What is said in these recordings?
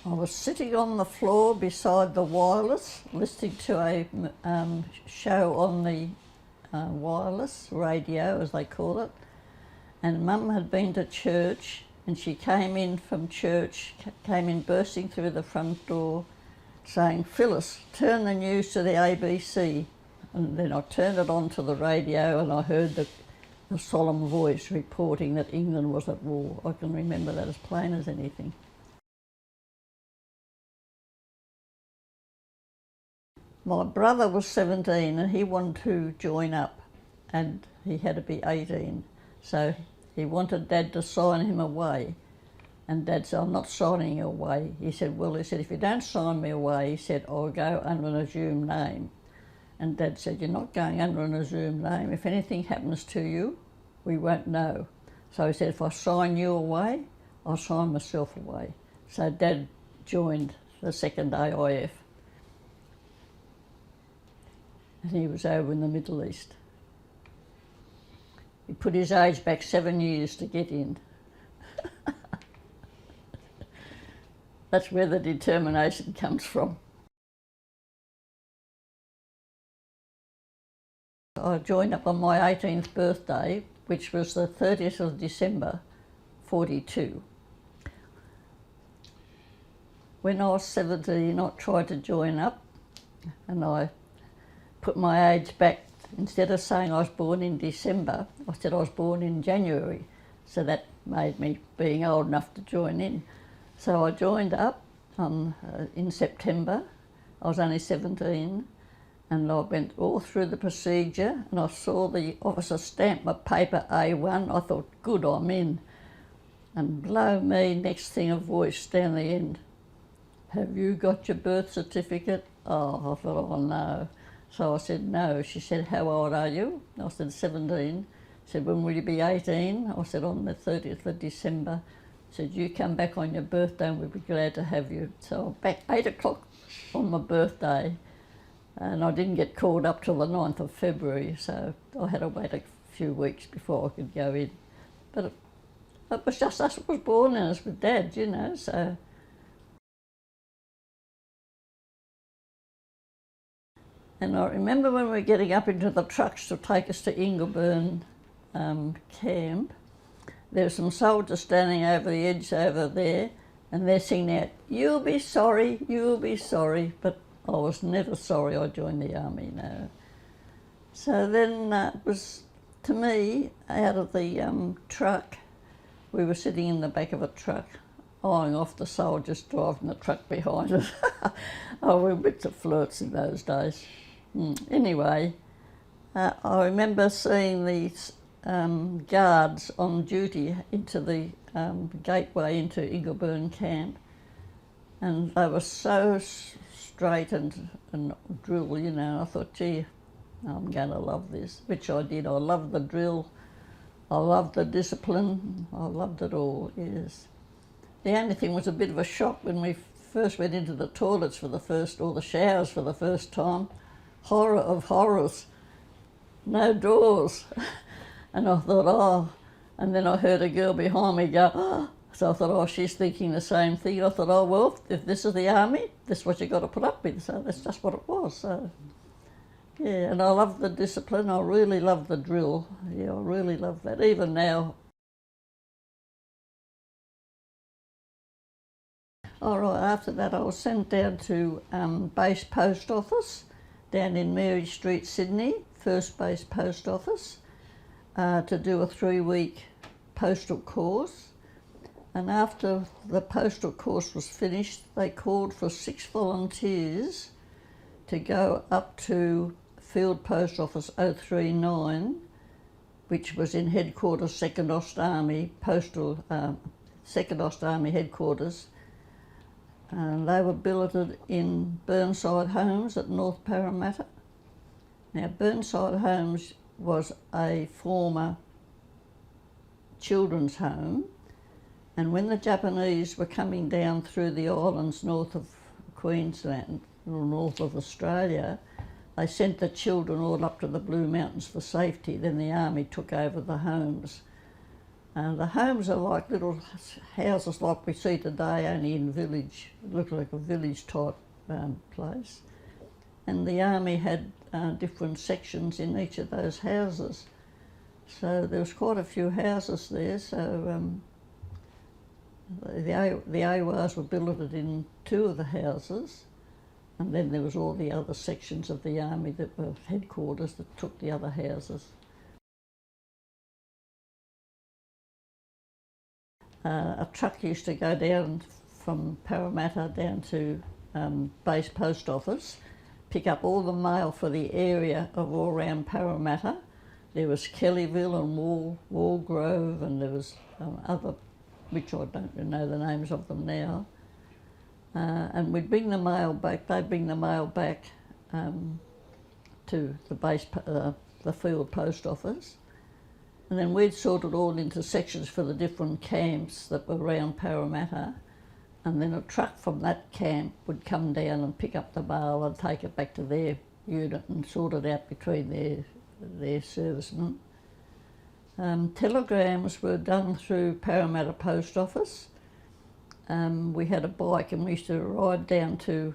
I was sitting on the floor beside the wireless, listening to a show on the wireless radio, as they call it, and Mum had been to church, and she came in from church, came in bursting through the front door, saying, "Phyllis, turn the news to the ABC." And then I turned it on to the radio, and I heard the solemn voice reporting that England was at war. I can remember that as plain as anything. My brother was 17 and he wanted to join up, and he had to be 18. So he wanted Dad to sign him away. And Dad said, "I'm not signing you away." He said, "Well," he said, "if you don't sign me away," he said, "I'll go under an assumed name." And Dad said, "You're not going under an assumed name. If anything happens to you, we won't know." So he said, "If I sign you away, I'll sign myself away." So Dad joined the 2nd AIF. And he was over in the Middle East. He put his age back 7 years to get in. That's where the determination comes from. I joined up on my 18th birthday, which was the 30th of December, 42. When I was 17, I tried to join up, and I put my age back. Instead of saying I was born in December, I said I was born in January. So that made me being old enough to join in. So I joined up in September. I was only 17, and I went all through the procedure, and I saw the officer stamp my paper A1. I thought, good, I'm in. And below me, next thing, a voice down the end, "Have you got your birth certificate?" Oh, I thought, oh no. So I said, "No." She said, "How old are you?" I said, 17. She said, "When will you be 18? I said, "On the 30th of December. She said, "You come back on your birthday and we'll be glad to have you." So back 8 o'clock on my birthday, and I didn't get called up till the 9th of February, so I had to wait a few weeks before I could go in. But it was just us that was born in us with Dad, you know, so. And I remember when we were getting up into the trucks to take us to Ingleburn camp, there were some soldiers standing over the edge over there, and they're singing out, "You'll be sorry, you'll be sorry." But I was never sorry I joined the army, no. So then it was, to me, out of the truck, we were sitting in the back of a truck, eyeing off the soldiers driving the truck behind us. Oh, we were bits of flirts in those days. Anyway, I remember seeing these guards on duty into the gateway into Ingleburn camp, and they were so straight and drill, you know. I thought, gee, I'm going to love this, which I did. I loved the drill, I loved the discipline, I loved it all, yes. The only thing was a bit of a shock when we first went into the toilets for the first, or the showers for the first time. Horror of horrors, no doors. And I thought, oh, and then I heard a girl behind me go, oh. So I thought, oh, she's thinking the same thing. I thought, oh, well, if this is the army, this is what you've got to put up with. So that's just what it was. So, yeah, and I love the discipline. I really love the drill. Yeah, I really love that. Even now. All right, after that I was sent down to Base Post Office down in Mary Street, Sydney, First Base Post Office, to do a 3-week postal course. And after the postal course was finished, they called for 6 volunteers to go up to Field Post Office 039, which was in headquarters, 2nd Aust Army, Postal, 2nd Aust Army headquarters. They were billeted in Burnside Homes at North Parramatta. Now, Burnside Homes was a former children's home, and when the Japanese were coming down through the islands north of Queensland, or north of Australia, they sent the children all up to the Blue Mountains for safety. Then the army took over the homes. The homes are like little houses like we see today, only in village. It looked like a village type place. And the army had different sections in each of those houses. So there was quite a few houses there. So the AWARs were billeted in 2 of the houses, and then there was all the other sections of the army that were headquarters that took the other houses. A truck used to go down from Parramatta down to Base Post Office, pick up all the mail for the area of all around Parramatta. There was Kellyville and Wallgrove, and there was other, which I don't know the names of them now. And we'd bring the mail back, they'd bring the mail back to the field post office. And then we'd sort it all into sections for the different camps that were around Parramatta. And then a truck from that camp would come down and pick up the mail and take it back to their unit and sort it out between their servicemen. Telegrams were done through Parramatta Post Office. We had a bike and we used to ride down to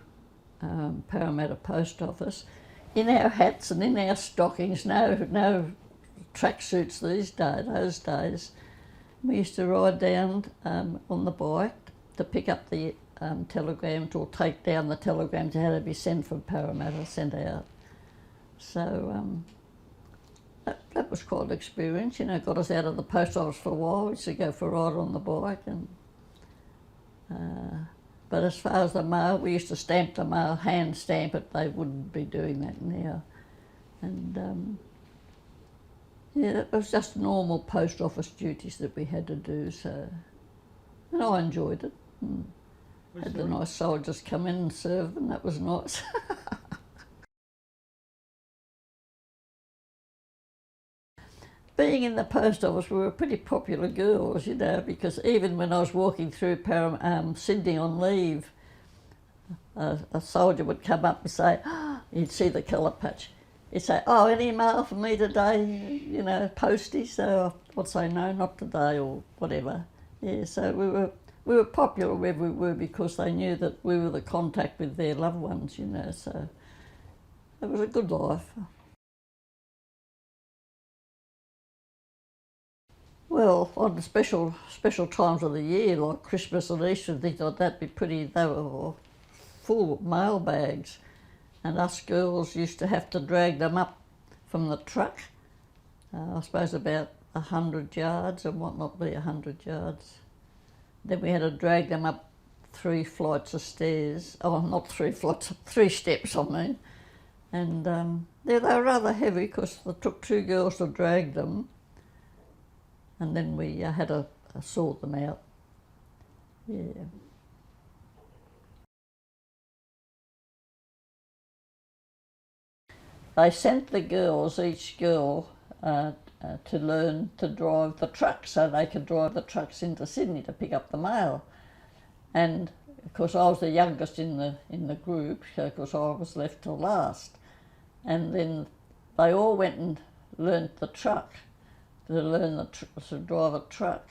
Parramatta Post Office in our hats and in our stockings, no tracksuits those days. We used to ride down on the bike to pick up the telegrams or take down the telegrams that had to be sent from Parramatta, sent out. So that was quite an experience, you know, got us out of the post office for a while. We used to go for a ride on the bike. But as far as the mail, we used to stamp the mail, hand stamp it. They wouldn't be doing that now. And yeah, it was just normal post office duties that we had to do, so, and I enjoyed it. Had the nice soldiers come in and serve them, that was nice. Being in the post office, we were pretty popular girls, you know, because even when I was walking through Sydney on leave, a soldier would come up and say, you'd see the colour patch. He'd say, oh, any mail for me today, you know, postie? So I'd say, no, not today, or whatever. Yeah, so we were popular wherever we were because they knew that we were the contact with their loved ones, you know, so it was a good life. Well, on the special times of the year, like Christmas and Easter and things like that, they were full mail bags. And us girls used to have to drag them up from the truck, I suppose about 100 yards and what not be 100 yards. Then we had to drag them up 3 flights of stairs, oh not 3 flights, 3 steps I mean. And they were rather heavy because it took 2 girls to drag them, and then we had to sort them out. Yeah. They sent the girls, each girl, to learn to drive the truck so they could drive the trucks into Sydney to pick up the mail. And of course I was the youngest in the group, so of course I was left till last. And then they all went and learnt the truck, to drive a truck.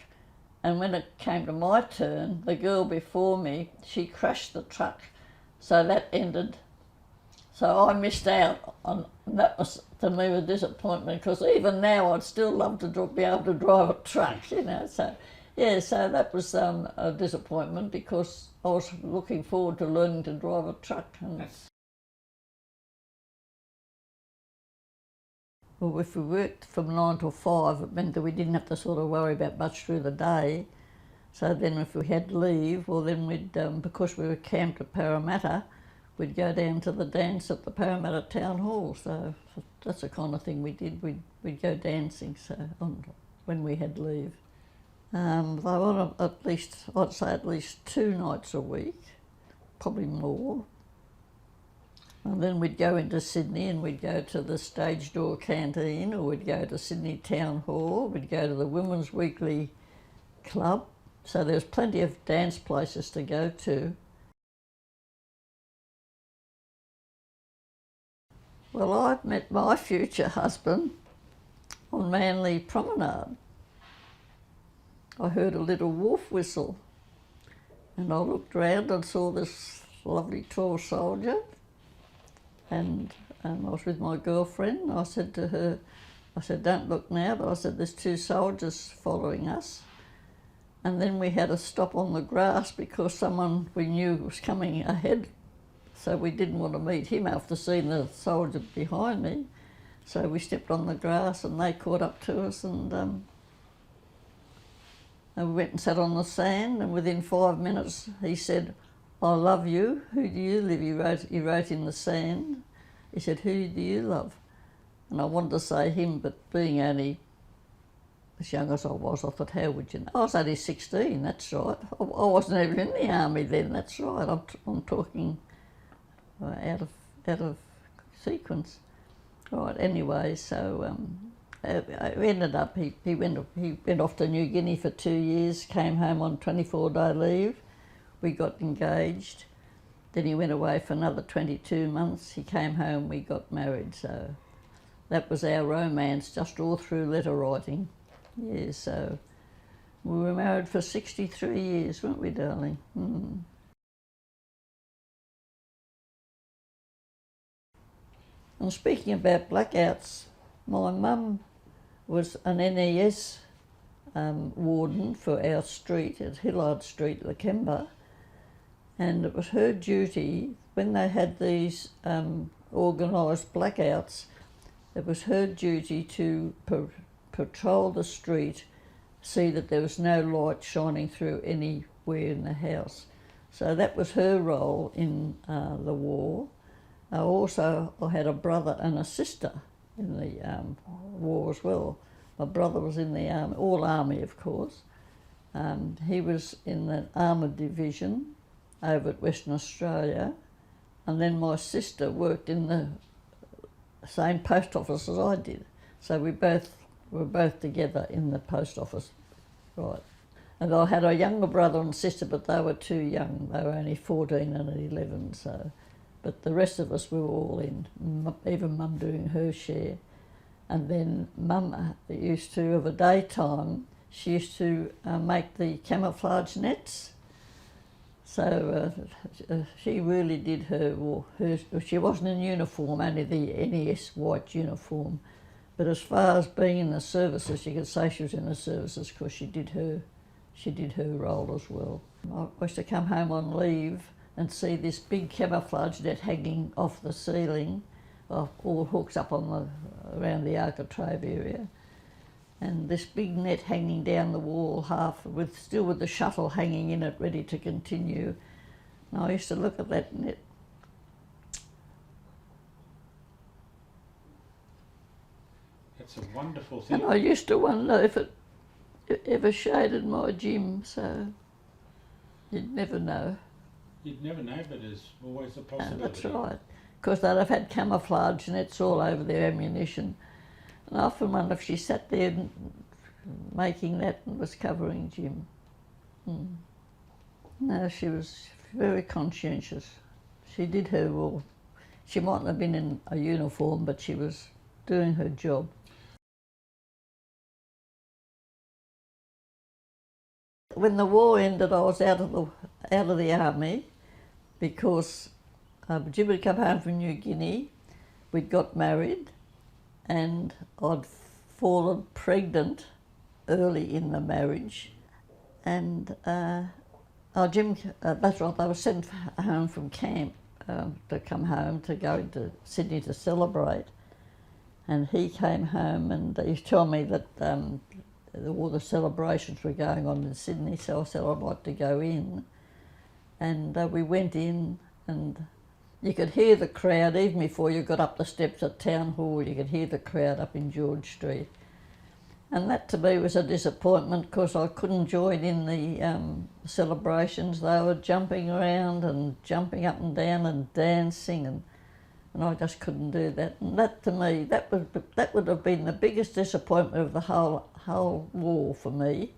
And when it came to my turn, the girl before me, she crashed the truck, so that ended. So I missed out on, and that was to me a disappointment because even now I'd still love to be able to drive a truck, you know. So yeah, so that was a disappointment because I was looking forward to learning to drive a truck. And well, if we worked from 9 till 5, it meant that we didn't have to sort of worry about much through the day. So then if we had leave, well then we'd, because we were camped at Parramatta, we'd go down to the dance at the Parramatta Town Hall. So that's the kind of thing we did. We'd go dancing when we had leave. They were on at least, I'd say at least 2 nights a week, probably more. And then we'd go into Sydney and we'd go to the Stage Door Canteen, or we'd go to Sydney Town Hall, we'd go to the Women's Weekly Club. So there was plenty of dance places to go to. Well, I'd met my future husband on Manly Promenade. I heard a little wolf whistle, and I looked round and saw this lovely tall soldier, and I was with my girlfriend. And I said to her, I said, "Don't look now," but I said, "There's two soldiers following us." And then we had to stop on the grass because someone we knew was coming ahead, so we didn't want to meet him after seeing the soldier behind me. So we stepped on the grass and they caught up to us, and we went and sat on the sand, and within 5 minutes he said, "I love you. Who do you love?" He wrote in the sand. He said, "Who do you love?" And I wanted to say him, but being only as young as I was, I thought, how would you know? I was only 16, that's right. I wasn't even in the army then, that's right. I'm talking out of sequence. Right, anyway, so we ended up, he went off to New Guinea for 2 years, came home on 24-day leave. We got engaged. Then he went away for another 22 months. He came home, we got married. So that was our romance, just all through letter writing. Yeah, so we were married for 63 years, weren't we, darling? Mm. And speaking about blackouts, my mum was an NES warden for our street at Hillard Street, Lakemba, and it was her duty when they had these organised blackouts. It was her duty to patrol the street, see that there was no light shining through anywhere in the house. So that was her role in the war. I had a brother and a sister in the war as well. My brother was in the army, all army of course. He was in the armoured division over at Western Australia, and then my sister worked in the same post office as I did. So we were both together in the post office, right. And I had a younger brother and sister, but they were too young. They were only 14 and 11, so. But the rest of us, we were all in, even Mum doing her share. And then Mum used to, of a daytime, she used to make the camouflage nets. So she really did her, she wasn't in uniform, only the NES white uniform. But as far as being in the services, you could say she was in the services because she did her role as well. I used to come home on leave and see this big camouflage net hanging off the ceiling, all hooks up on around the architrave area, and this big net hanging down the wall, still with the shuttle hanging in it, ready to continue. And I used to look at that net. It's a wonderful thing. And I used to wonder if it ever shaded my gym, so you'd never know. You'd never know, but there's always a possibility. That's right. Because they'd have had camouflage nets all over their ammunition. And I often wonder if she sat there making that and was covering Jim. Mm. No, she was very conscientious. She did her well. She mightn't have been in a uniform, but she was doing her job. When the war ended, I was out of the army because Jim had come home from New Guinea. We'd got married, and I'd fallen pregnant early in the marriage, and Jim, that's right, they were sent home from camp to come home to go into Sydney to celebrate, and he came home and he told me that all the celebrations were going on in Sydney, so I said I'd like to go in. And we went in, and you could hear the crowd, even before you got up the steps at Town Hall, you could hear the crowd up in George Street. And that to me was a disappointment because I couldn't join in the celebrations. They were jumping around and jumping up and down and dancing, and I just couldn't do that. And that to me, that would have been the biggest disappointment of the whole war for me,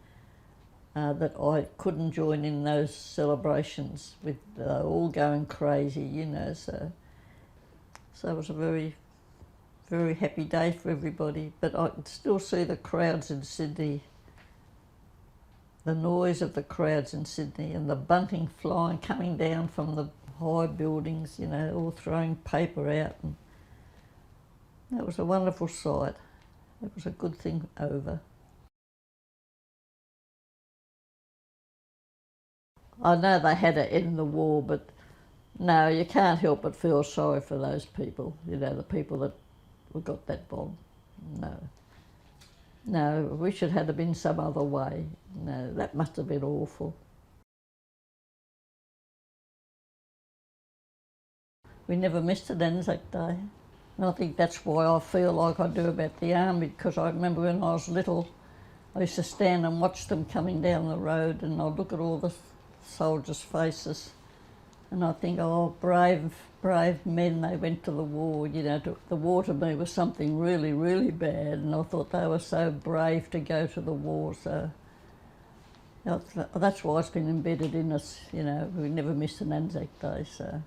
that I couldn't join in those celebrations with all going crazy, you know. So it was a very, very happy day for everybody. But I can still see the crowds in Sydney the noise of the crowds in Sydney and the bunting flying, coming down from the high buildings, you know, all throwing paper out. And that was a wonderful sight. It was a good thing over. I know they had to end the war, but no, you can't help but feel sorry for those people, you know, the people that got that bomb. No. No, we should have been some other way. No, that must have been awful. We never missed an Anzac Day. And I think that's why I feel like I do about the army, because I remember when I was little, I used to stand and watch them coming down the road, and I'd look at all the soldiers' faces and I think, oh, brave men, they went to the war. You know, the war to me was something really, really bad, and I thought they were so brave to go to the war. So that's why it's been embedded in us, you know, we never miss an Anzac Day. So.